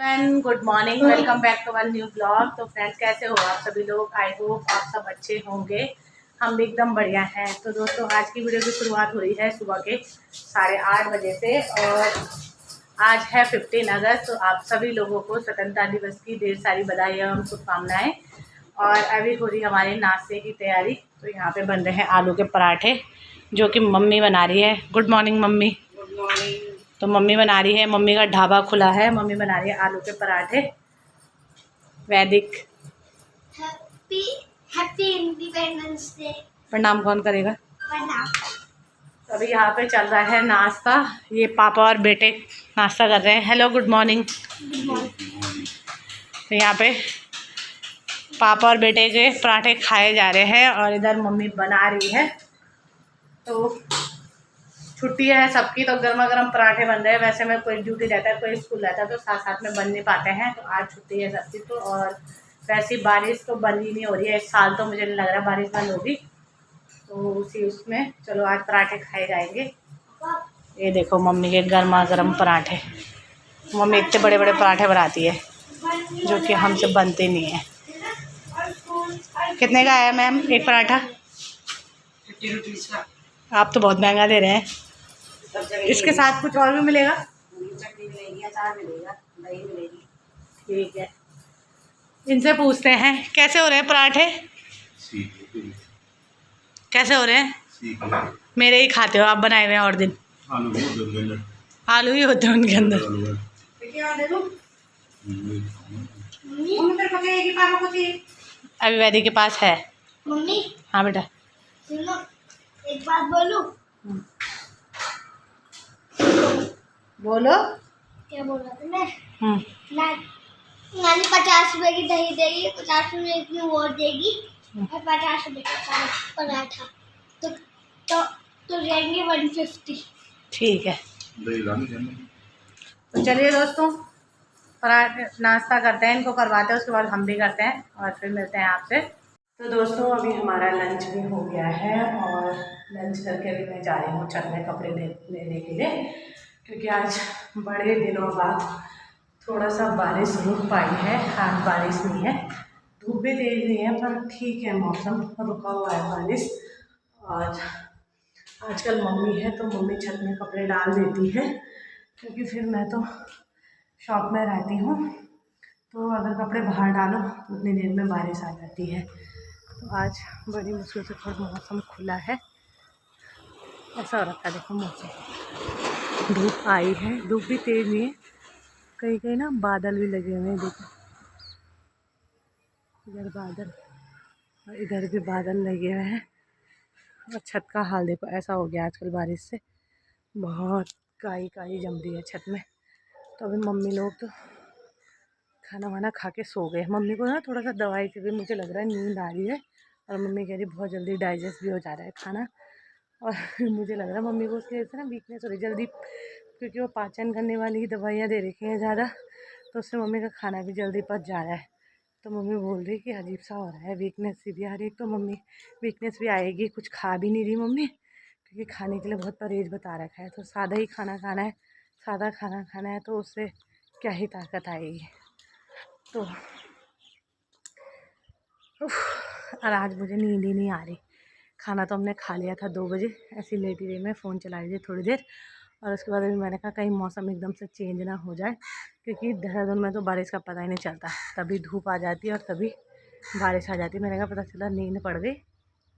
Friend good morning, welcome back to one new blog. तो friends कैसे हो आप सभी लोग? आई होप आप सब अच्छे होंगे। हम भी एकदम बढ़िया हैं। तो दोस्तों आज की वीडियो की शुरुआत हो रही है सुबह के 8:30 बजे से और आज है 15 अगस्त। तो आप सभी लोगों को स्वतंत्रता दिवस की ढेर सारी बधाई एवं शुभकामनाएँ। और अभी हो रही हमारे नाश्ते की तैयारी। तो यहाँ पे बन रहे हैं आलू के पराठे जो कि मम्मी बना रही है। Good morning mummy. Good morning. तो मम्मी बना रही है, मम्मी का ढाबा खुला है, मम्मी बना रही है आलू के पराठे। वैदिक हैप्पी हैप्पी इंडिपेंडेंस डे। प्रणाम कौन करेगा? प्रणाम। तो अभी यहाँ पे चल रहा है नाश्ता। ये पापा और बेटे नाश्ता कर रहे हैं। Hello good morning. तो यहाँ पे पापा और बेटे के पराठे खाए जा रहे हैं और इधर मम्मी बना रही है। तो छुट्टी है सबकी तो गर्मा गर्म पराठे बन रहे हैं। वैसे में कोई ड्यूटी रहता है, कोई स्कूल रहता है तो साथ साथ में बन नहीं पाते हैं। तो आज छुट्टी है सबकी। तो और वैसी बारिश तो बंद ही नहीं हो रही है इस साल। तो मुझे नहीं लग रहा बारिश बंद होगी। तो उसी उसमें चलो आज पराठे खाए जाएंगे। ये देखो मम्मी के गर्मा गर्म पराठे। मम्मी इतने बड़े बड़े पराठे बनाती है जो कि हमसे बनते नहीं है। कितने का आया मैम एक पराठा? 50 रुपीज़ का। आप तो बहुत महंगा दे रहे हैं। इसके साथ कुछ और भी मिलेगा? चटनी मिलेगी, अचार मिलेगा, दही मिलेगी। ठीक है, इनसे पूछते हैं कैसे हो रहे हैं पराठे। कैसे हो रहे हैं? मेरे ही खाते हो आप बनाए हुए हैं और दिन। आलू ही होते हैं उनके अंदर। अभी वैदी के पास है। मम्मी हाँ बेटा सुनो, एक बात बोलूं? बोलो। क्या बोल रहा था मैं? नानी 50 रुपए की दही देगी, 50 रुपए की वो देगी और 50 रुपए का पराठा। तो रहेंगे 150। ठीक है तो चलिए दोस्तों पराठे नाश्ता करते हैं, इनको करवाते हैं, उसके बाद हम भी करते हैं और फिर मिलते हैं आपसे। तो दोस्तों अभी हमारा लंच भी हो गया है और लंच करके अभी मैं जा रही हूँ छत में कपड़े लेने के लिए, क्योंकि आज बड़े दिनों बाद थोड़ा सा बारिश रुक पाई है। आज बारिश नहीं है, धूप भी तेज नहीं है, पर ठीक है मौसम रुका हुआ है बारिश। और आजकल मम्मी है तो मम्मी छत में कपड़े डाल देती है, क्योंकि फिर मैं तो शॉप में रहती हूँ तो अगर कपड़े बाहर डालो उतनी देर में बारिश आ जाती है। तो आज बड़ी मुश्किल से थोड़ा मौसम खुला है। ऐसा हो रखा है देखो मौसम, धूप आई है, धूप भी तेज़ नहीं है, कहीं कहीं ना बादल भी लगे हुए हैं। देखो इधर बादल और इधर भी बादल लगे हुए हैं। और छत का हाल देखो ऐसा हो गया आजकल बारिश से, बहुत काई काई जम रही है छत में। तो अभी मम्मी लोग तो खाना वाना खा के सो गए। मम्मी को ना थोड़ा सा दवाई से भी मुझे लग रहा है नींद आ रही है और मम्मी कह रही बहुत जल्दी डाइजेस्ट भी हो जा रहा है खाना। और मुझे लग रहा है मम्मी को उसकी वजह से ना वीकनेस हो रही जल्दी, क्योंकि वो पाचन करने वाली दवाइयाँ दे रखी हैं ज़्यादा, तो उससे मम्मी का खाना भी जल्दी पच जा रहा है। तो मम्मी बोल रही कि अजीब सा हो रहा है, वीकनेस सी भी आ रही है। तो मम्मी वीकनेस भी आएगी, कुछ खा भी नहीं रही मम्मी, क्योंकि खाने के लिए बहुत परहेज बता रखा है। तो सादा ही खाना खाना है, सादा खाना खाना है, तो उससे क्या ही ताकत आएगी। तो और आज मुझे नींद ही नहीं आ रही। खाना तो हमने खा लिया था 2 बजे, ऐसी लेटी रही मैं, फ़ोन चला रही थी थोड़ी देर। और उसके बाद अभी मैंने कहा कहीं मौसम एकदम से चेंज ना हो जाए, क्योंकि देहरादून में तो बारिश का पता ही नहीं चलता, कभी धूप आ जाती है और कभी बारिश आ जाती है। मैंने कहा पता चला नींद पड़ गई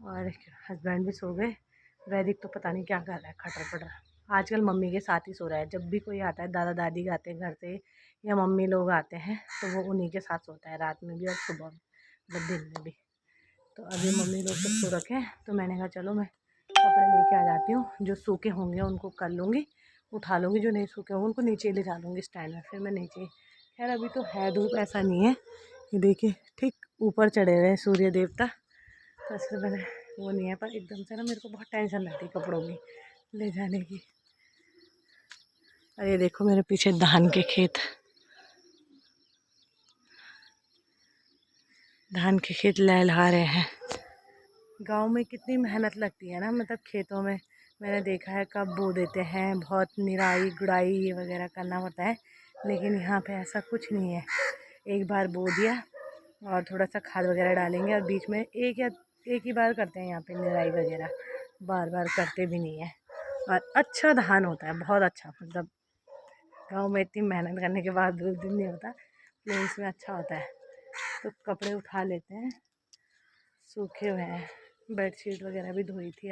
और हस्बैंड भी सो गए। वैदिक तो पता नहीं क्या कर रहा है, खटर पटर। आजकल मम्मी के साथ ही सो रहा है, जब भी कोई आता है, दादा दादी आते हैं घर से या मम्मी लोग आते हैं तो वो उन्हीं के साथ सोता है, रात में भी और सुबह में, मतलब दिन में भी। तो अभी मम्मी लोग सब सो रखे हैं, तो मैंने कहा चलो मैं कपड़े लेके आ जाती हूँ, जो सूखे होंगे उनको कर लूँगी, उठा लूँगी, जो नहीं सूखे होंगे उनको नीचे ले जा लूँगी स्टैंड में, फिर मैं नीचे। खैर अभी तो है धूप, ऐसा नहीं है। ये देखिए ठीक ऊपर चढ़े हुए हैं सूर्य देवता, तो इसलिए मैंने वो नहीं है। पर एकदम से ना मेरे को बहुत टेंशन रहती है कपड़ों की ले जाने की। और ये देखो मेरे पीछे धान के खेत, धान के खेत लहलहा रहे हैं। गांव में कितनी मेहनत लगती है ना, मतलब खेतों में मैंने देखा है कब बो देते हैं, बहुत निराई गुड़ाई ये वगैरह करना पड़ता है। लेकिन यहाँ पे ऐसा कुछ नहीं है। एक बार बो दिया और थोड़ा सा खाद वगैरह डालेंगे, और बीच में एक ही बार करते हैं यहाँ पे निराई वगैरह, बार बार करते भी नहीं है। और अच्छा धान होता है, बहुत अच्छा, मतलब गांव में इतनी मेहनत करने के बाद भी दिन नहीं होता, लेकिन इसमें अच्छा होता है। तो कपड़े उठा लेते हैं, सूखे हुए हैं। बेडशीट वगैरह भी धोई थी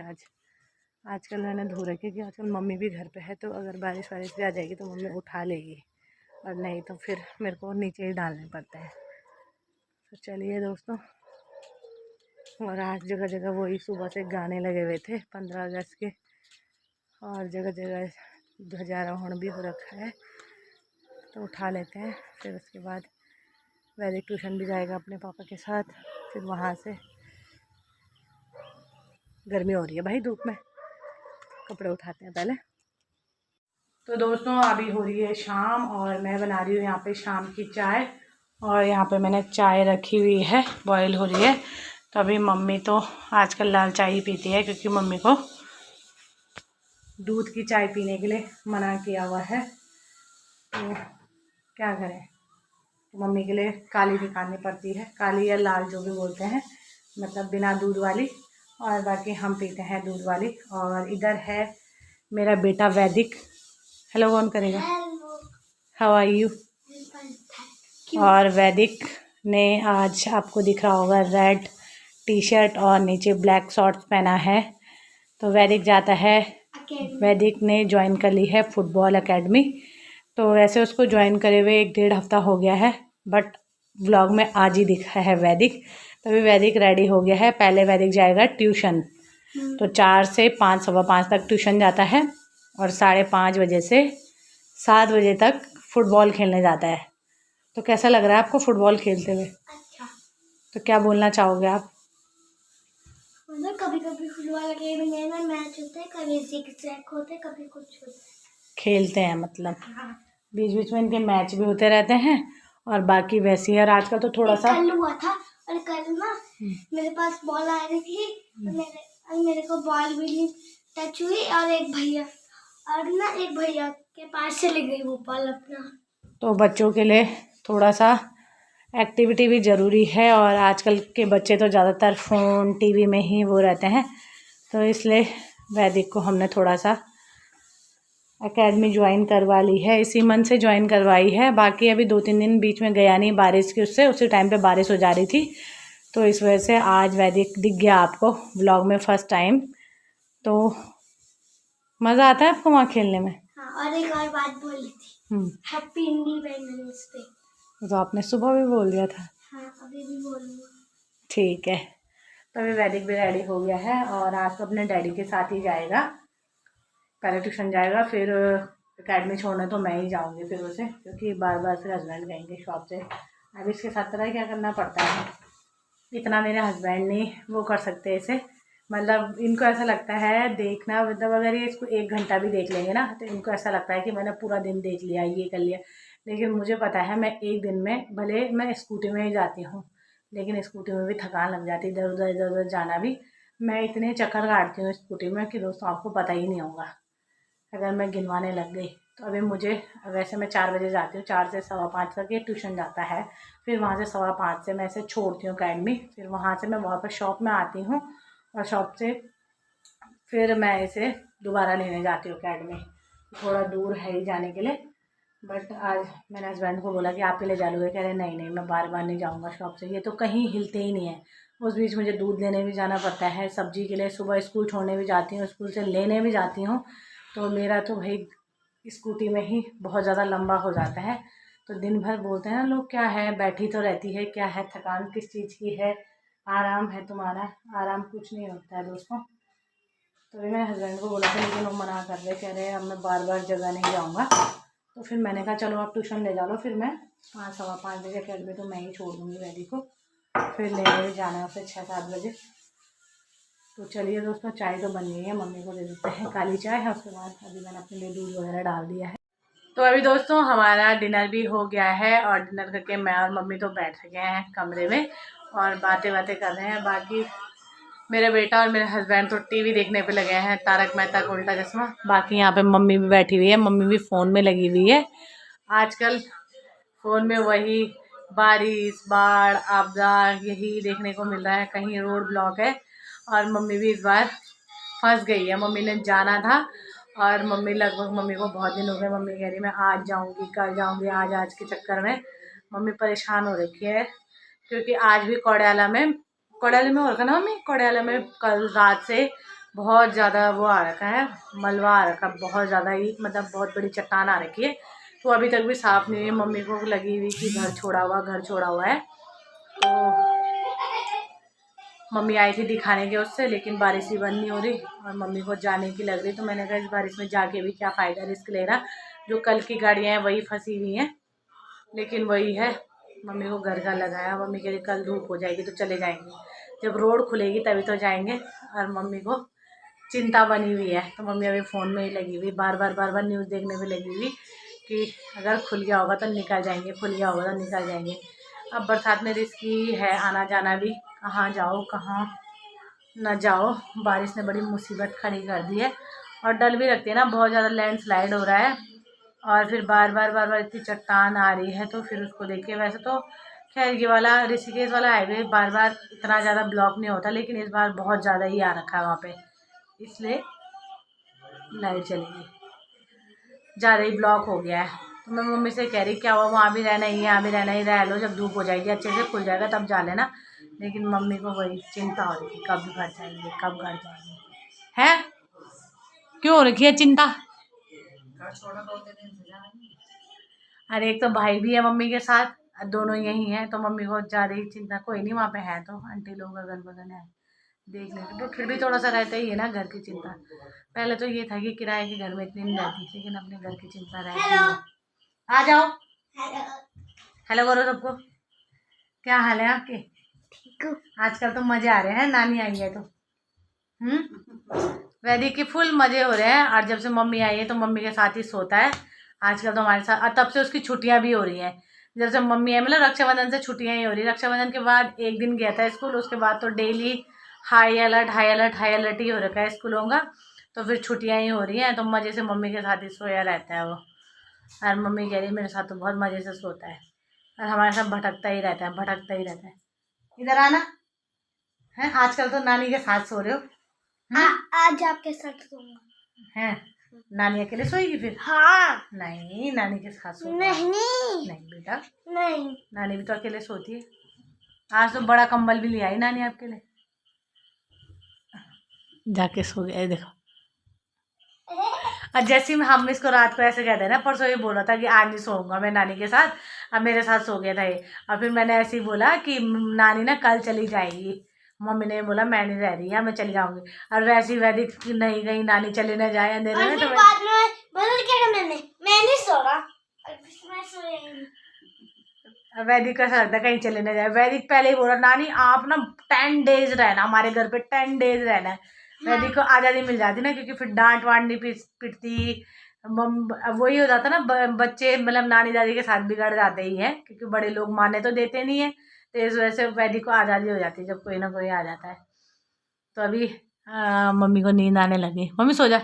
आजकल मैंने धो रखी, क्योंकि आजकल मम्मी भी घर पे है, तो अगर बारिश वारिश भी आ जाएगी तो मम्मी उठा लेगी, और नहीं तो फिर मेरे को नीचे ही डालने पड़ते हैं। तो चलिए दोस्तों, और आज जगह जगह वही सुबह से गाने लगे हुए थे 15 अगस्त के, और जगह जगह ध्वजारोहण भी हो रखा है। तो उठा लेते हैं, फिर उसके बाद वैदिक ट्यूशन भी जाएगा अपने पापा के साथ। फिर वहाँ से, गर्मी हो रही है भाई धूप में, कपड़े उठाते हैं पहले। तो दोस्तों अभी हो रही है शाम, और मैं बना रही हूँ यहाँ पे शाम की चाय। और यहाँ पे मैंने चाय रखी हुई है, बॉईल हो रही है। तो अभी मम्मी तो आजकल लाल चाय ही पीती है, क्योंकि मम्मी को दूध की चाय पीने के लिए मना किया हुआ है। तो क्या करें, तो मम्मी के लिए काली निकालनी पड़ती है, काली या लाल जो भी बोलते हैं, मतलब बिना दूध वाली, और बाकी हम पीते हैं दूध वाली। और इधर है मेरा बेटा वैदिक। हेलो कौन करेगा? How are you? और वैदिक ने आज आपको दिख रहा होगा रेड टी शर्ट और नीचे ब्लैक शॉर्ट्स पहना है। तो वैदिक जाता है, वैदिक ने ज्वाइन कर ली है फुटबॉल एकेडमी। तो वैसे उसको ज्वाइन करे हुए 1-1.5 हफ्ता हो गया है, बट व्लॉग में आज ही दिखा है वैदिक। तभी वैदिक रेडी हो गया है। पहले वैदिक जाएगा ट्यूशन, तो 4 से 5, 5:15 तक ट्यूशन जाता है, और 5:30 बजे से 7 बजे तक फुटबॉल खेलने जाता है। तो कैसा लग रहा है आपको फुटबॉल खेलते हुए? अच्छा। तो क्या बोलना चाहोगे आप? मतलब कभी कभी फुटबॉल खेलने में मैच होते हैं, कभी जिग-जैग होते हैं, कभी कुछ होता है। खेलते हैं मतलब, हाँ। बीच बीच में इनके मैच भी होते रहते हैं, और बाकी वैसे ही। और आजकल तो थोड़ा सा कल हुआ था, और कल ना मेरे पास बॉल आ रही थी, और मेरे को बॉल भी नहीं टच हुई, और एक भैया के पास चली गई वो बॉल अपना। तो बच्चों के लिए थोड़ा सा एक्टिविटी भी ज़रूरी है, और आजकल के बच्चे तो ज़्यादातर फ़ोन टीवी में ही वो रहते हैं। तो इसलिए वैदिक को हमने थोड़ा सा एकेडमी ज्वाइन करवा ली है, इसी मंथ से ज्वाइन करवाई है। बाकी अभी 2-3 दिन बीच में गया नहीं बारिश की, उससे उसी टाइम पे बारिश हो जा रही थी, तो इस वजह से आज वैदिक दिख गया आपको व्लॉग में फर्स्ट टाइम। तो मज़ा आता है आपको वहाँ खेलने में? हाँ, और एक और बात बोली थी, हैप्पी इंडिपेंडेंस डे। तो आपने सुबह भी बोल दिया था। हाँ, अभी भी बोलूँगा। ठीक है। तो अभी वैदिक भी रेडी हो गया है, और आज तो अपने डैडी के साथ ही जाएगा। पहले ट्यूशन जाएगा, फिर एकेडमी छोड़ने तो मैं ही जाऊंगी फिर उसे, क्योंकि बार बार फिर हस्बैंड गएंगे शॉप से। अब इसके साथ पता है क्या करना पड़ता है, इतना मेरे हस्बैंड नहीं वो कर सकते इसे, मतलब इनको ऐसा लगता है देखना, मतलब अगर ये इसको 1 घंटा भी देख लेंगे ना, तो इनको ऐसा लगता है कि मैंने पूरा दिन देख लिया, ये कर लिया। लेकिन मुझे पता है मैं एक दिन में, भले मैं स्कूटी में ही जाती हूँ, लेकिन स्कूटी में भी थकान लग जाती है, इधर उधर जाना भी। मैं इतने चक्कर काटती हूँ स्कूटी में कि दोस्तों आपको पता ही नहीं होगा, अगर मैं गिनवाने लग गई। तो अभी मुझे, वैसे मैं 4 बजे जाती हूँ, 4 से 5:15 तक ये ट्यूशन जाता है। फिर वहाँ से 5:15 से मैं इसे छोड़ती हूँ अकेडमी, फिर वहाँ से मैं वापस शॉप में आती हूँ, और शॉप से फिर मैं इसे दोबारा लेने जाती हूँ अकेडमी। थोड़ा दूर है ही जाने के लिए, बट आज मैंने हस्बैंड को बोला कि आप ही ले जा लोगे, कह रहे नहीं मैं बार बार नहीं जाऊँगा शॉप से, ये तो कहीं हिलते ही नहीं है। उस बीच मुझे दूध लेने भी जाना पड़ता है, सब्जी के लिए सुबह स्कूल छोड़ने भी जाती हूँ, स्कूल से लेने भी जाती हूँ। तो मेरा तो भाई स्कूटी में ही बहुत ज़्यादा लंबा हो जाता है। तो दिन भर बोलते हैं ना लोग, क्या है बैठी तो रहती है, क्या है थकान किस चीज़ की है, आराम है तुम्हारा, आराम कुछ नहीं होता है दोस्तों। तो अभी मैंने हस्बैंड को बोला था, लेकिन वो मना कर रहे, कह रहे अब मैं बार बार जगह नहीं जाऊँगा। तो फिर मैंने कहा चलो आप ट्यूशन ले जा लो, फिर मैं 5, 5:15 बजे अकेडमी तो मैं ही छोड़ दूँगी वैदी को, फिर लेने जाना है उसे 6-7 बजे। तो चलिए दोस्तों, चाय तो बन गई है, मम्मी को दे देते हैं काली चाय है, उसके बाद अभी मैंने अपने लिए दूध वगैरह डाल दिया है। तो अभी दोस्तों हमारा डिनर भी हो गया है, और डिनर करके मैं और मम्मी तो बैठ गए हैं कमरे में और बातें कर रहे हैं। बाकी मेरा बेटा और मेरे हस्बैंड तो टीवी देखने पे लगे हैं, तारक मेहता का उल्टा चश्मा। बाकी यहाँ पे मम्मी भी बैठी हुई है, मम्मी भी फ़ोन में लगी हुई है। आजकल फ़ोन में वही बारिश बाढ़ आपदा यही देखने को मिल रहा है, कहीं रोड ब्लॉक है। और मम्मी भी इस बार फंस गई है। मम्मी ने जाना था और मम्मी को बहुत दिन हो गए, मम्मी कह रही मैं आज जाऊंगी कल जाऊंगी, आज के चक्कर में मम्मी परेशान हो रखी है। क्योंकि आज भी कोड़याला में हो रखा ना मम्मी, कोड़याला में कल रात से बहुत ज़्यादा वो आ रखा है, मलबा आ रखा, बहुत ज़्यादा ही मतलब बहुत बड़ी चट्टान आ रखी है। तो अभी तक भी साफ़ नहीं है। मम्मी को लगी हुई कि घर छोड़ा हुआ है। तो मम्मी आई थी दिखाने के उससे, लेकिन बारिश ही बंद नहीं हो रही और मम्मी को जाने की लग रही। तो मैंने कहा इस बारिश में जाके भी क्या फ़ायदा रिस्क लेना, जो कल की गाड़ियाँ हैं वही फंसी हुई हैं। लेकिन वही है, मम्मी को घर का लगाया। मम्मी कह रही कल धूप हो जाएगी तो चले जाएंगे, जब रोड खुलेगी तभी तो जाएंगे। और मम्मी को चिंता बनी हुई है, तो मम्मी अभी फ़ोन में ही लगी हुई, बार बार न्यूज़ देखने में लगी हुई कि अगर खुल गया होगा तो निकल जाएंगे, खुल गया होगा तो निकल जाएंगे। अब बरसात में रिस्की है आना जाना भी, कहाँ जाओ कहाँ ना जाओ। बारिश ने बड़ी मुसीबत खड़ी कर दी है और डर भी लगती है ना, बहुत ज़्यादा लैंडस्लाइड हो रहा है और फिर बार बार इतनी चट्टान आ रही है। तो फिर उसको देख के, वैसे तो खैर ये वाला ऋषिकेश वाला हाईवे बार बार इतना ज़्यादा ब्लॉक नहीं होता, लेकिन इस बार बहुत ज़्यादा ही आ रखा है वहाँ पे, इसलिए लाइट चलेगी, ज़्यादा ही ब्लॉक हो गया है। तो मैं मम्मी से कह रही क्या हुआ, वहाँ भी रहना ही, यहाँ भी रहना ही, रह लो, जब धूप हो जाएगी अच्छे से खुल जाएगा तब जा लेना। लेकिन मम्मी को वही चिंता हो रही थी, कब घर जाएंगे कब घर जाएंगे। हैं क्यों हो रखी है चिंता? अरे एक तो भाई भी है मम्मी के साथ, दोनों यही हैं, तो मम्मी को ज़्यादा ही चिंता। कोई नहीं, वहाँ पे है तो आंटी लोग अगल बगल है देख लेंगे, तो फिर भी थोड़ा सा रहता ही है ना घर की चिंता। पहले तो ये था कि किराए के घर में इतनी नहीं रहती, लेकिन अपने घर की चिंता रहती है। आ जाओ, हेलो करो सबको। क्या हाल है आपके? आजकल तो मजे आ रहे हैं, नानी आई है तो वैदिक के फुल मजे हो रहे हैं। और जब से मम्मी आई है तो मम्मी के साथ ही सोता है आजकल तो हमारे साथ। और तब से उसकी छुट्टियां भी हो रही हैं, जब से मम्मी है, मतलब रक्षाबंधन से छुट्टियां ही हो रही। रक्षाबंधन के बाद एक दिन गया था स्कूल, उसके बाद तो डेली हाई अलर्ट ही हो रखा है स्कूलों का। तो फिर छुट्टियां ही हो रही हैं, तो मज़े से मम्मी के साथ ही सोया रहता है वो। और मम्मी कह रही है मेरे साथ तो बहुत मज़े से सोता है और हमारे साथ भटकता ही रहता है। इधर आना है, आजकल तो नानी के साथ सो रहे हो? आज आपके साथ सोऊंगा। हैं नानी अकेले सोएगी फिर? हाँ। नहीं, नानी के साथ सो। नहीं बेटा नहीं, नानी भी तो अकेले सोती है। आज तो बड़ा कंबल भी ले आई नानी आपके लिए, जाके सो गए देखो। और जैसे हम इसको रात को ऐसे कहते हैं ना, परसों ये बोला था कि आज नहीं सोऊंगा मैं नानी के साथ, अब मेरे साथ सो गया था ये। और फिर मैंने ऐसे ही बोला कि नानी ना कल चली जाएगी। मम्मी ने बोला मैं नहीं रह रही है, मैं चली जाऊंगी। और वैसी वैदिक नहीं गई, नानी चली ना जाए अंधेरे में। तो बाद में बदल क्या मैं नहीं सो रहा, वैदिक का ऐसा लगता है कहीं चले ना जाए। वैदिक पहले ही बोला नानी आप ना 10 डेज रहना हमारे घर पे, 10 डेज रहना है। वैदिक को आज़ादी मिल जाती ना, क्योंकि फिर डांट वांट नहीं पिटती। वही हो जाता ना, बच्चे मतलब नानी दादी के साथ बिगड़ जाते ही हैं, क्योंकि बड़े लोग माने तो देते नहीं है। तो इस वजह से वैदिक को आज़ादी हो जाती है जब कोई ना कोई आ जाता है। तो अभी मम्मी को नींद आने लगी। मम्मी सो जा।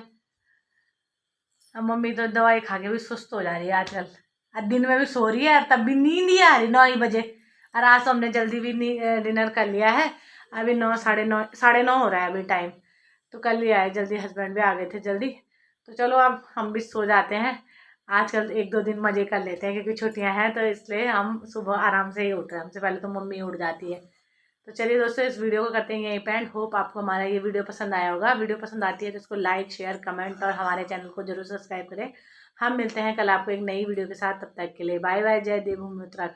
अब मम्मी तो दवाई खा के भी सुस्त हो जा रही है आजकल, और दिन में भी सो रही है और तब भी नींद ही आ रही 9 ही बजे। और आज तो हमने जल्दी भी डिनर कर लिया है, अभी 9 साढ़े नौ हो रहा है अभी टाइम। तो कर लिया है जल्दी, हस्बैंड भी आ गए थे जल्दी। तो चलो अब हम भी सो जाते हैं। आजकल 1-2 दिन मज़े कर लेते हैं, क्योंकि छुट्टियां हैं तो इसलिए हम सुबह आराम से ही उठ रहे हैं। हमसे पहले तो मम्मी उठ जाती है। तो चलिए दोस्तों, इस वीडियो को करते हैं यहीं पे एंड। होप आपको हमारा ये वीडियो पसंद आया होगा। वीडियो पसंद आती है तो इसको लाइक शेयर कमेंट और हमारे चैनल को जरूर सब्सक्राइब करें। हम मिलते हैं कल आपको एक नई वीडियो के साथ, तब तक के लिए बाय बाय। जय देवभूमि उत्तराखंड।